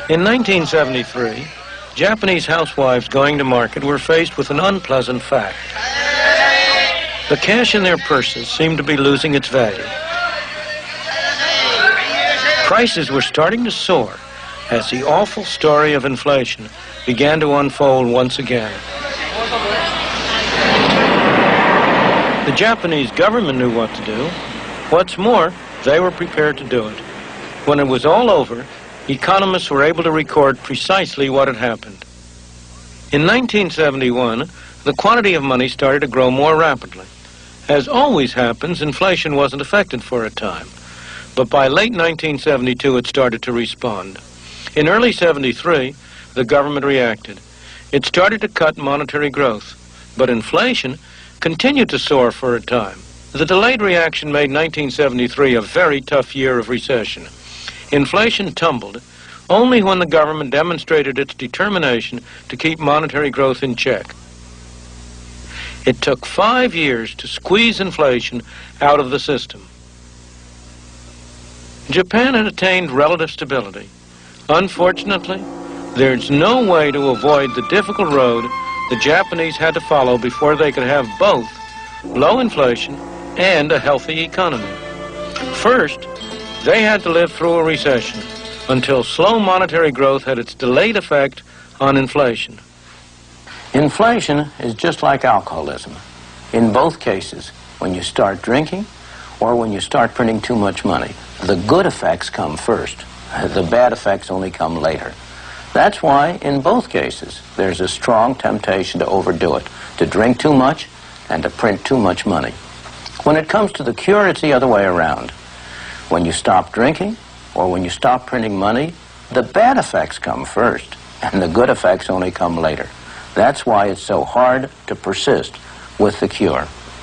In 1973, Japanese housewives going to market were faced with an unpleasant fact. The cash in their purses seemed to be losing its value. Prices were starting to soar as the awful story of inflation began to unfold once again. The Japanese government knew what to do. What's more, they were prepared to do it. When it was all over, economists were able to record precisely what had happened. In 1971, the quantity of money started to grow more rapidly. As always happens, inflation wasn't affected for a time. But by late 1972, it started to respond. In early 73, the government reacted. It started to cut monetary growth, but inflation continued to soar for a time. The delayed reaction made 1973 a very tough year of recession. Inflation tumbled only when the government demonstrated its determination to keep monetary growth in check. It took 5 years to squeeze inflation out of the system. Japan had attained relative stability. Unfortunately, there's no way to avoid the difficult road the Japanese had to follow before they could have both low inflation and a healthy economy. First, they had to live through a recession until slow monetary growth had its delayed effect on inflation. Inflation is just like alcoholism. In both cases, when you start drinking or when you start printing too much money, the good effects come first. The bad effects only come later. That's why, in both cases, there's a strong temptation to overdo it, to drink too much and to print too much money. When it comes to the cure, it's the other way around. When you stop drinking or when you stop printing money, the bad effects come first, and the good effects only come later. That's why it's so hard to persist with the cure.